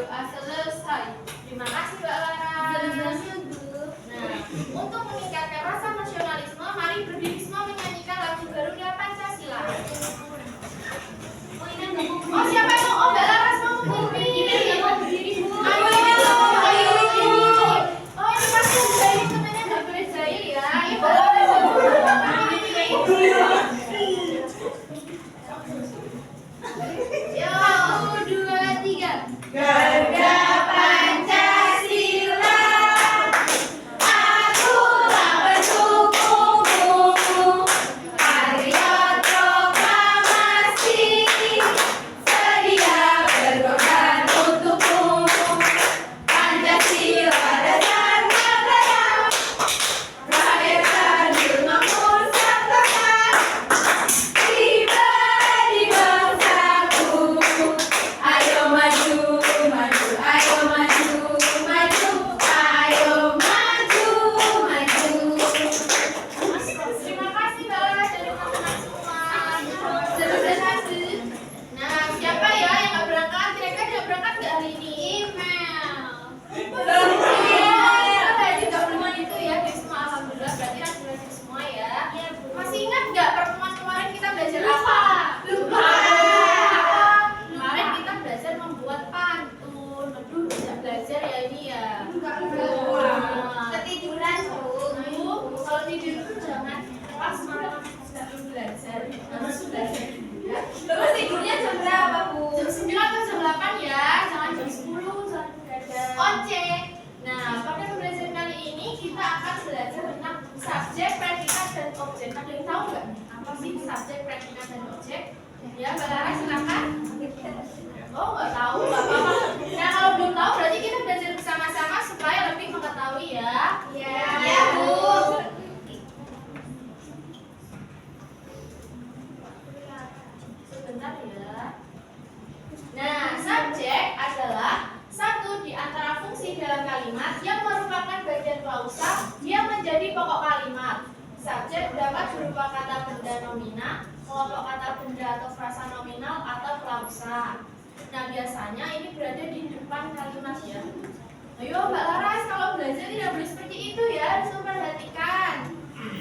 berdoa selesai. Terima kasih Mbak Laras. Nah, untuk meningkatkan rasa nasionalisme, mari berdiri semua menyanyikan lagu Garuda Pancasila. Oh, siapa yang mau? Oh, Mbak Laras mau berdiri. Mau berdiri, Bu. Ayo. Oh, ini pasti jahil, temennya nggak boleh jahil ya. Ayo, Mbak Laras. Yo, 1, 2, 3. Garuda Pancasila, akulah pendukungmu. Patriot proklamasi, sedia berkorban untukmu. Pancasila dasar negara, melahirkan nomor santana, pribadi bangsaku. Ayo maju, maju, ayo maju, maju, ayo maju, maju. Terima kasih Mbak Laras dan teman-teman semua. Selesai. Nah, siapa ya yang nggak berangkat? Kira-kira dia berangkat nggak hari ini? Tadi nggak belum itu ya, di semua alhamdulillah berarti rajin semua ya. Masih ingat nggak pertemuan kemarin kita belajar apa? Lupa. Kemarin kita belajar membuat pantun. Aduh, bisa belajar ya ini ya. Ketiduran tuh. Kalau tidur itu jangan pas malam sudah belajar. Harus belajar ya. Terus tidurnya jam berapa, Bu? Jam 9 atau jam 8 ya. Jangan jam 10, jangan begadang. Oke. Nah, pada pembelajaran kali ini kita akan belajar tentang subjek, predikat, dan objek. Ada yang tahu nggak apa sih subjek, predikat, dan objek? Ya, Mbak Laras silakan. Oh, nggak tahu, nggak apa-apa. Nah, kalau belum tahu berarti kita belajar bersama-sama supaya lebih mengetahui ya. Iya, Bu. Sebentar ya. Nah, subjek adalah satu di antara fungsi dalam kalimat yang merupakan bagian klausa yang menjadi pokok kalimat. Subjek dapat berupa kata benda nomina, kelompok kata benda atau frasa nominal atau klausa. Nah, biasanya ini berada di depan kalimat ya. Ayo Mbak Laras, kalau belajar tidak boleh seperti itu ya, harus memperhatikan.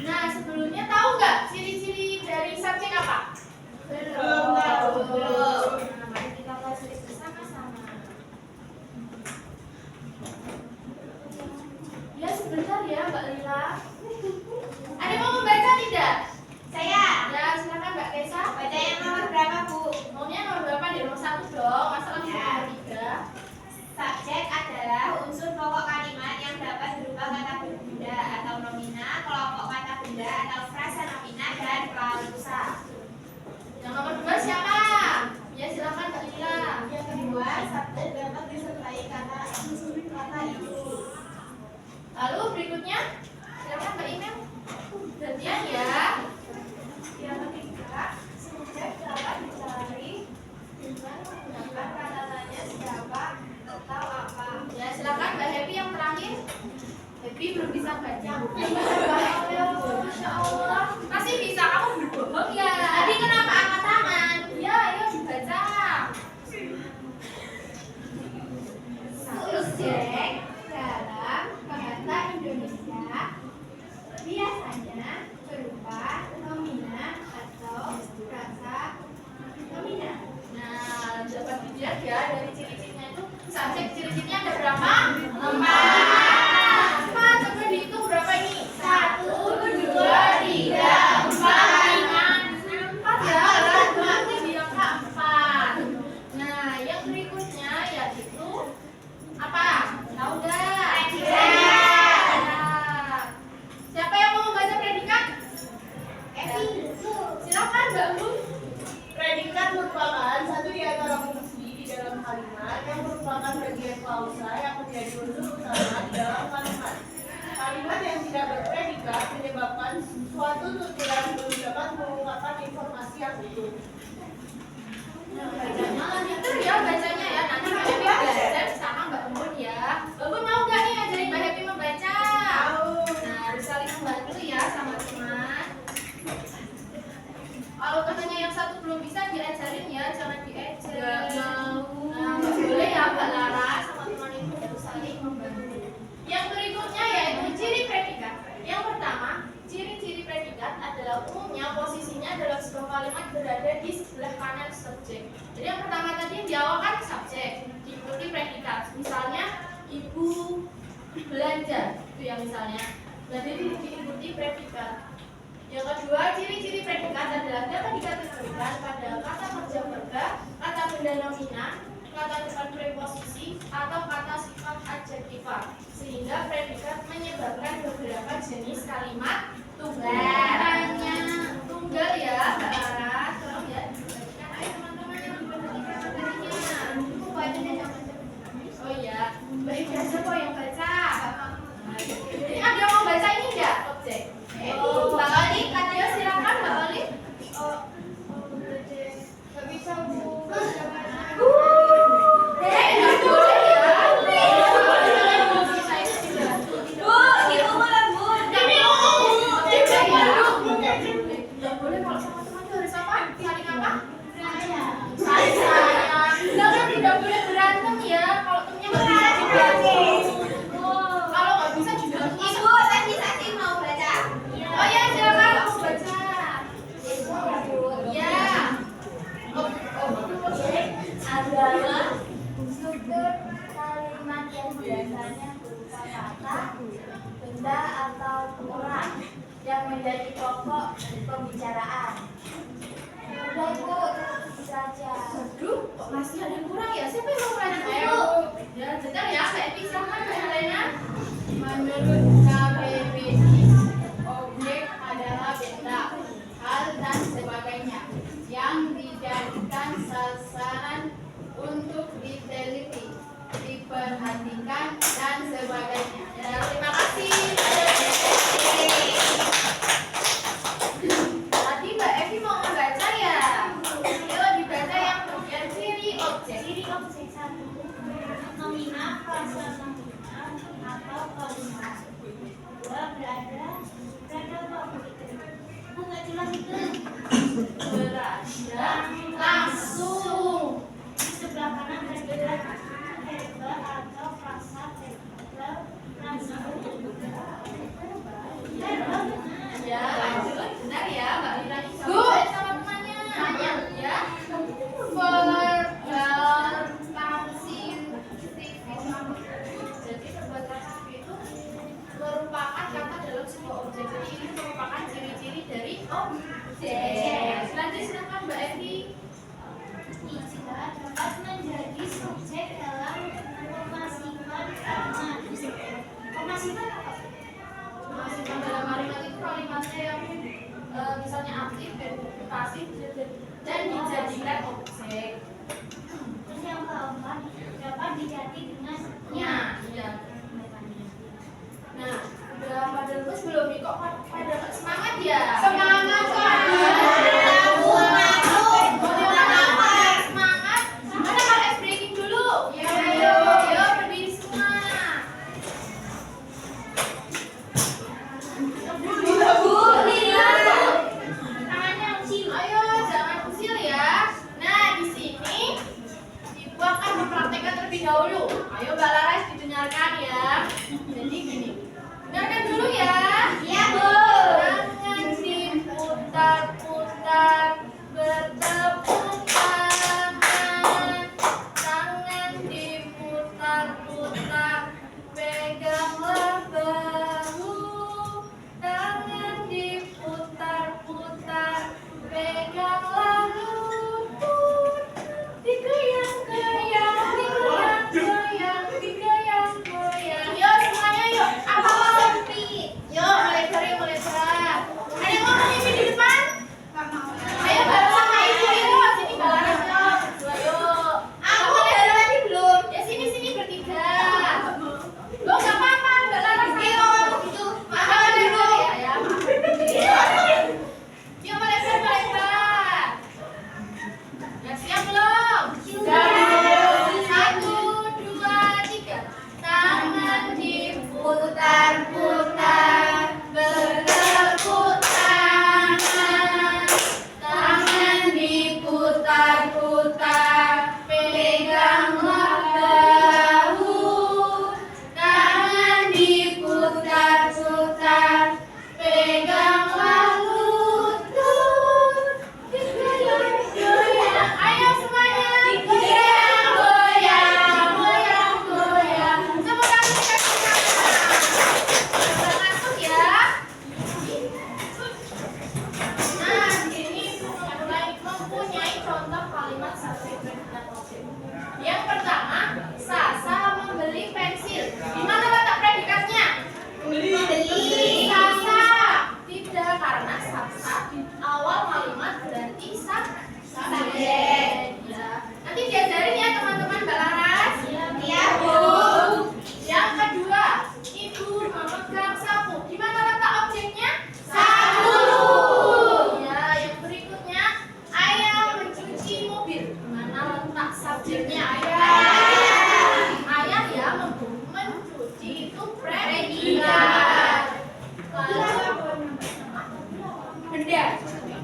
Nah, sebelumnya tahu nggak ciri-ciri dari subjek apa? Belum tahu. Nah, mari kita pelajari bersama-sama. Ya, sebentar ya Mbak Lila. Ada yang mau membaca tidak? Saya. Ya, silakan Mbak Kesa. Baca yang nomor berapa, Bu? Maunya nomor berapa? Di nomor 1 dong. Masa langsung nomor 3? Subjek adalah unsur pokok kalimat yang dapat berupa kata benda atau nomina, kelompok kata benda atau frasa nomina, dan klausa. Yang nomor 2 siapa? Ya, silakan Mbak Lila. Yang kedua, subjek dapat disertai kata itu. Lalu berikutnya, silakan Mbak Inem. Gantian ya. Yang ketiga, subjek dapat dicari dengan menggunakan kata tanya siapa atau apa. Ya, silakan Mbak Happy yang terakhir. Happy belum bisa baca. Masya Allah. Masih bisa, kamu berbohong ya. Tadi kenapa angkat tangan? Ya, ayo dibaca. Subjek dalam bahasa Indonesia biasanya berupa nomina atau frasa nomina. Nah, dapat dilihat ya dari ciri-cirinya itu. Subjek ciri-cirinya ada berapa? 4. Coba dihitung berapa ini? 1, 2, 3, 4, 5, 6, 4 ya. Berarti di angka 4. Nah, yang berikutnya yaitu apa? Tahu nggak? Predikat. Nah, siapa yang mau membaca predikat? Silakan Mbak Bu. Predikat merupakan satu di antara fungsi di dalam kalimat yang merupakan bagian klausa yang menjadi unsur utama komponen subjek. Jadi yang pertama tadi yang di awal kan subjek, diikuti predikat. Misalnya ibu belanja, itu ya misalnya. Jadi diikuti predikat. Yang kedua, ciri-ciri predikat adalah dapat dikategorikan pada kata kerja verba, kata benda nominan, kata depan preposisi, atau kata sifat adjektiva. Sehingga predikat menyebabkan beberapa jenis kalimat tunggal. Tunggal ya, Mbak Laras. Tolong ya diperhatikan. Ayo teman-teman yang diperhatikan materinya. Oh iya, baik aja kok yang baca. Jadi ada yang mau baca ini enggak objek? Mbak Oli, katanya silakan Mbak Oli. Gak bisa Bu. Nggak boleh ya. Bu, diumum Bu. Nggak boleh kalau sama teman tuh harus apa? Saling apa? Saya. Sayang. Tidak boleh berantem ya. Kalau temennya nggak bisa dibantu. Kalau nggak bisa dibantu. Ibu, tadi Sati mau baca. Oh ya, silakan mau baca. Ya. Objek adalah struktur kalimat yang biasanya berupa kata, benda atau orang yang menjadi pokok pembicaraan. Udah Bu, terus saja. Aduh, kok masih ada yang kurang ya? Siapa yang mau lanjut? Ayo. Ya, bentar ya, Mbak Evi, silakan Mbak Helena. Menurut KBBI, objek adalah benda, hal dan sebagainya yang dijadikan sasaran untuk diteliti, diperhatikan dan sebagainya. Ya, terima kasih. Tadi Mbak Evi mau membaca ya? Ayo dibaca yang bagian ciri objek. Ciri objek satu, nominal, frasa nominal atau kalimat. Dua, berada kok begitu. Enggak jelas itu. Berada langsung. Di sebelah kanan ada verba atau frasa verba langsung. Verba. Ya, lanjut. Benar ya, Mbak Lina. Bu, sama temannya. Tanya ya. Verbal pasif. Jadi verbal pasif itu merupakan kata dalam sebuah objek. Jadi ini merupakan ciri-ciri dari objek. Lanjut silakan Mbak Evi. Tiga, dapat menjadi subjek dalam pemasifan kalimat. Pemasifan apa? Masifan dalam kalimat itu kalimatnya yang misalnya aktif, pasif, dan dijadikan objek. Terus yang keempat, dapat diganti dengan Ya, iya. Nah, udah pada lulus belum nih? Kok pada nggak semangat ya? Semangat, Kak. Semangat. Mana kalau ice breaking dulu? Ya, Ayo, ayo berdiri semua. Bu, lihat. Tangannya usil. Ayo, jangan usil ya. Nah, di sini Ibu akan mempraktekkan terlebih dahulu. Ayo Mbak Laras didengarkan ya. Jadi gini. Dengarkan dulu ya. Iya, Bu. Tangan diputar-putar, bertepuk tangan. Tangan diputar-putar, peganglah bahu. Tangan diputar-putar, peganglah lutut. Digoyang-goyang, digoyang-goyang, digoyang-goyang. Yo semuanya. Subjeknya ayah. Ayah ya mencuci itu predikat. Lalu benda.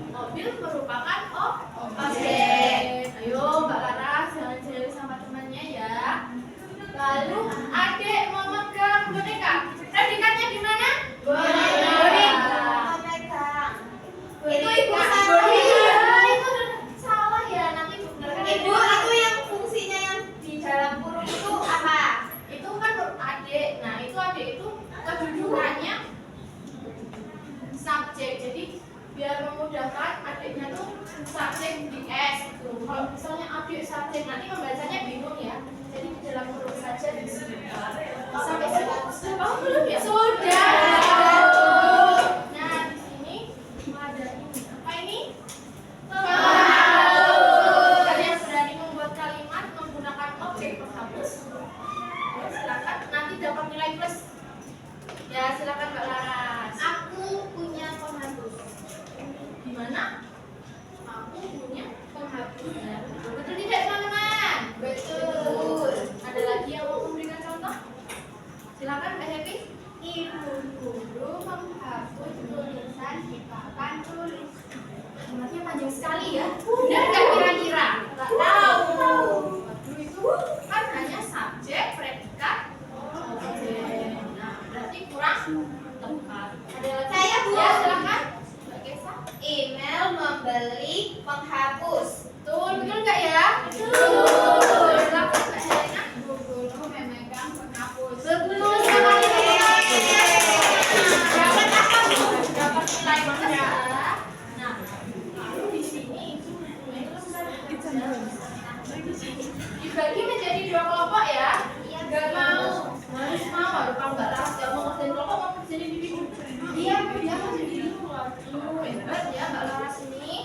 Mobil merupakan objek. Ayo Mbak Laras jalan-jalan sama temannya ya. Lalu adik memegang boneka. Predikatnya di mana? Boneka. Itu ibu Boneka. saya. Itu salah ya, nanti ibu benerkan. Ibu itu yang fungsinya yang di dalam kurung itu apa? Itu kan adik. Nah, itu adik itu kedudukannya subjek. Jadi biar memudahkan adiknya tuh subjek di S gitu. Kalau misalnya adik subjek nanti membacanya bingung ya. Jadi di dalam kurung saja di sini. Sampai sini. Kamu belum ya? Sudah. Nah, di sini ada ini. Apa ini? Penghapus. Kalian berani membuat kalimat menggunakan objek penghapus? Ya, silakan. Nanti dapat nilai plus. Ya, silakan Mbak Laras. Aku punya penghapus. Di mana? Aku punya penghapus. Betul tidak teman-teman? Betul. Ada lagi yang mau memberikan contoh? Silakan Mbak Happy. Ibu guru menghapus tulisan di papan tulis. Kalimatnya panjang sekali ya. Benar nggak kira-kira? Nggak tahu. Waduh, itu kan hanya subjek, predikat, objek. Nah, berarti kurang tepat. Ada lagi? Saya, Bu. Ya, silakan. Mbak Kesa. Email membeli penghapus. Betul nggak ya? Betul. Silakan Mbak Helena. Guru memegang penghapus. Betul sekali. Dapat apa, Bu? Dapat nilai plus ya. Nah, lalu di sini dibagi menjadi dua kelompok ya. Nggak mau. Harus mau. Kalau Mbak Laras nggak mau ngerjain kelompok, mau ngerjain individu. Dia mau jadi dulu. Waduh, hebat ya Mbak Laras ini.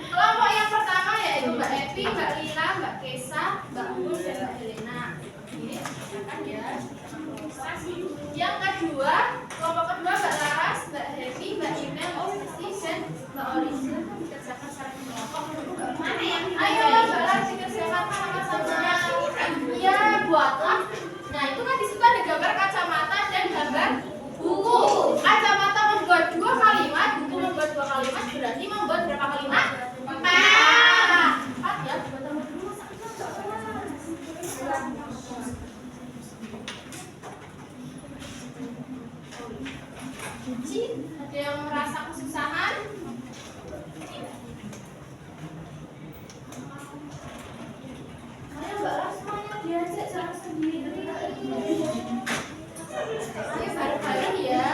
Kelompok yang pertama yaitu Mbak Evi, Mbak Lila, Mbak Kesa, Mbak Ul, dan Mbak Helena. Ini silakan ya. Yang kedua, kelompok kedua Mbak Laras, Mbak Hevi, Mbak Imel, Osti, dan Mbak Oli. Silakan dikerjakan secara kelompok. Mana yang Ayo Mbak Laras dikerjakan sama-sama. Ya, buatlah. Nah, itu kan di situ ada gambar kacamata dan gambar buku. Kacamata membuat dua kalimat, buku membuat dua kalimat, berarti membuat berapa kalimat? 4 ya, buat tambah dulu. Ada yang merasa kesusahan? Ayo Mbak Ras, semuanya diajak jangan sendiri. Ayo bareng-bareng ya.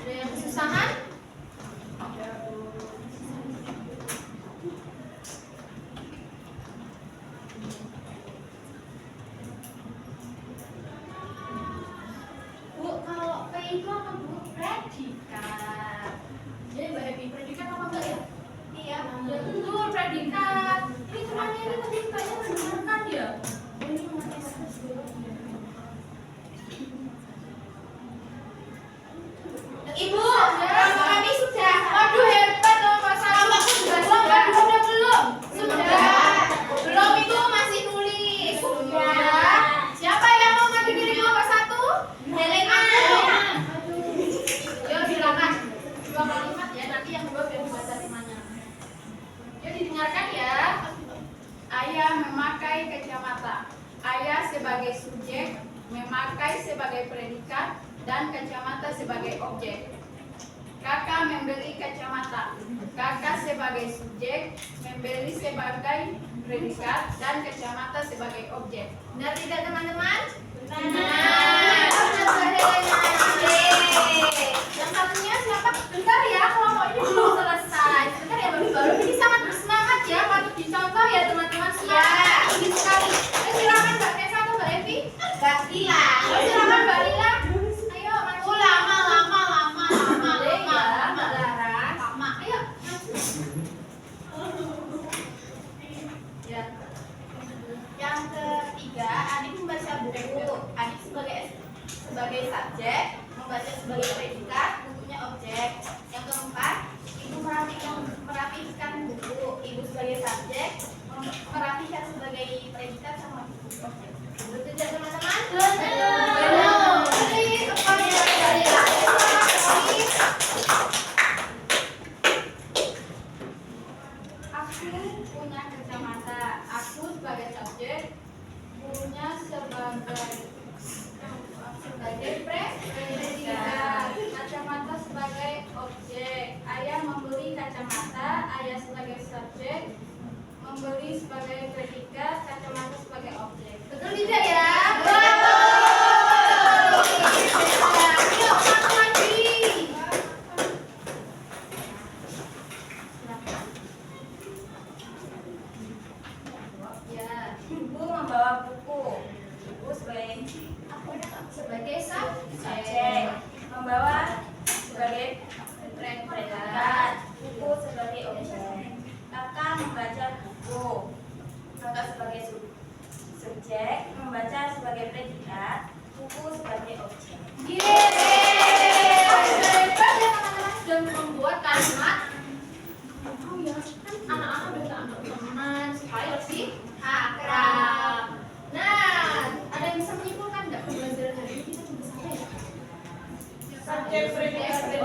Ada yang kesusahan? Bu, kalau P itu apa Bu? Predikat. Jadi Mbak Happy, predikat apa enggak ya? Iya, ya betul predikat. Ini temannya ini tadi kayaknya mendengarkan ya. Oh, ini mati bagus dulu. Ibu, kelompok kami sudah. Waduh hebat loh Pak Salam. Sudah belum? Sudah. Belum itu masih nulis. Sudah. Siapa yang mau maju pilih kelompok 1? Helena. Yuk silakan. Dua kalimat ya, nanti yang dua biar dibaca temannya. Yuk didengarkan ya. Ayah memakai kacamata. Ayah sebagai subjek, memakai sebagai predikat, dan kacamata sebagai objek. Kakak membeli kacamata. Kakak sebagai subjek, membeli sebagai predikat, dan kacamata sebagai objek. Benar tidak teman-teman? Benar. Yang satunya siapa? Bentar ya, kelompok ini belum selesai. Bentar ya, baru-baru ini sangat bersemangat ya, patut dicontoh ya teman-teman. Ya. Tinggi sekali. Silakan Mbak Kesa atau Mbak Evi. Mbak Lila. Silakan Mbak Lila. Ayo maju. Lama. Boleh ya, Mbak Laras. Ayo. Ya. Yang ketiga. ketiga, Adik membaca buku. Adik sebagai subjek, membaca sebagai predikat, bukunya objek. Yang keempat, Ibu merapikan buku. Ibu sebagai subjek, merapikan sebagai predikat sama buku objek. Betul tidak teman-teman? Betul. Jadi apa yang dari aku punya kacamata. Aku sebagai subjek punya sebagai predikat. Kacamata sebagai objek. Ayah membeli kacamata. Ayah sebagai subjek membeli sebagai predikat. Kacamata sebagai objek. Betul tidak ya? Betul. Yuk satu lagi. Ya, Ibu membawa buku. Ibu sebagai subjek. Membawa sebagai predikat. Buku sebagai objek. Kakak membaca buku. Kakak sebagai subjek. Membaca sebagai predikat. Buku sebagai objek. Yeay! Hebat ya teman-teman sudah membuat kalimat. Oh ya, kan anak-anak udah tak anggap teman supaya lebih akrab. Nah, ada yang bisa menyimpulkan nggak pembelajaran hari ini kita tugas apa ya? Subjek predikat ya.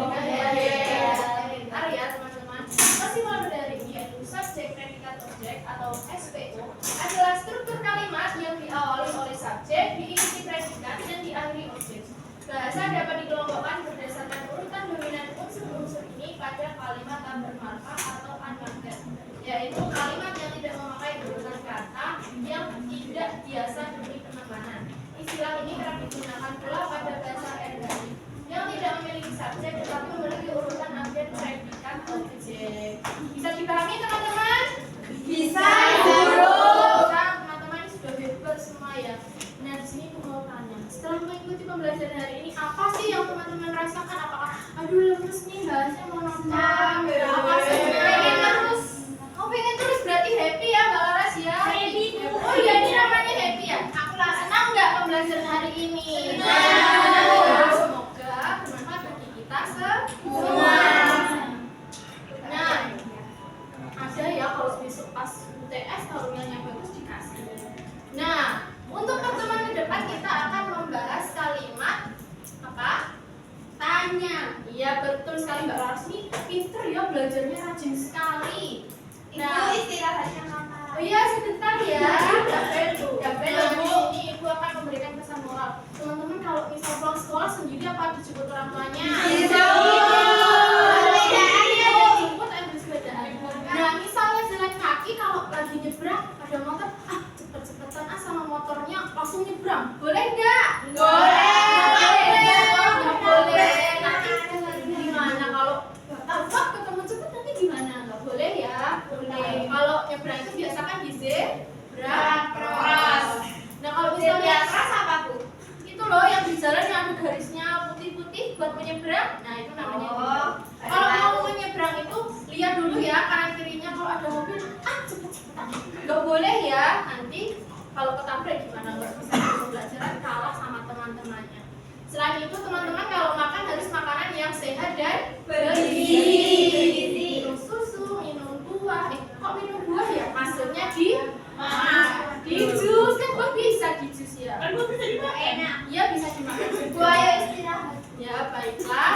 Bentar ya teman-teman. Kesimpulan dari ini yaitu subjek predikat objek atau SPO adalah struktur kalimat yang diawali oleh subjek, diikuti predikat dan diakhiri objek. Bahasa dapat dikelompokkan berdasarkan urutan dominan unsur-unsur ini pada kalimat tak bermarkah atau unmarked, yaitu kalimat yang tidak memakai urutan kata yang tidak biasa diberi penekanan. Istilah ini kerap digunakan pula pada bahasa Ergatif yang tidak memiliki subjek tetapi memiliki urutan objek predikat objek. Bisa dipahami teman-teman? Bisa, Guru. Teman-teman ini sudah hebat semua ya. Nah, di sini aku mau tanya, setelah mengikuti pembelajaran hari ini, apa sih yang teman-teman rasakan? Apakah, aduh lemes nih, bahasnya monoton? Apa sih? Pengen terus? Oh, pengen terus berarti happy ya, Mbak Laras ya? Happy. Oh iya, ini namanya happy ya? Aku lah senang nggak pembelajaran hari ini? Senang. Semoga bermanfaat bagi kita semua. Nah, ada ya kalau besok pas UTS taruhannya bagus dikasih. Nah, untuk pertemuan ke depan kita akan membahas kalimat apa? Tanya. Iya betul sekali Mbak Laras ini pinter ya, belajarnya rajin sekali. Nah, istirahatnya kapan? oh iya sebentar ya. Gaben di sini Ibu akan memberikan pesan moral. Teman-teman kalau misal pulang sekolah sendiri apa dijemput orang tuanya? Dijemput ambil sepedaan. Nah, misalnya jalan kaki kalau lagi nyebrang ada motor, cepet-cepetan sama motornya langsung nyebrang. Boleh nggak? Boleh. Nggak boleh. Nanti gimana kalau ketemu cepet nanti gimana? Nggak boleh ya. Boleh. Kalau nyebrang itu biasakan di zebra cross. Nah kalau misalnya Cross apa, Bu? itu loh yang di jalan yang ada garisnya putih-putih buat menyeberang. Nah itu namanya zebra. Kalau mau menyeberang itu lihat dulu ya kanan kirinya, kalau ada mobil cepet-cepetan. Nggak boleh ya, nanti kalau ketabrak gimana, nggak bisa pembelajaran kalah sama teman-temannya. Selain itu teman-teman kalau makan harus makanan yang sehat dan bergizi. Minum susu, minum buah. Kok minum buah ya? Maksudnya di jus kan buah bisa di jus ya. Kan buah bisa dimakan. Enak. Iya bisa dimakan. Buah ya istirahat. Ya baiklah.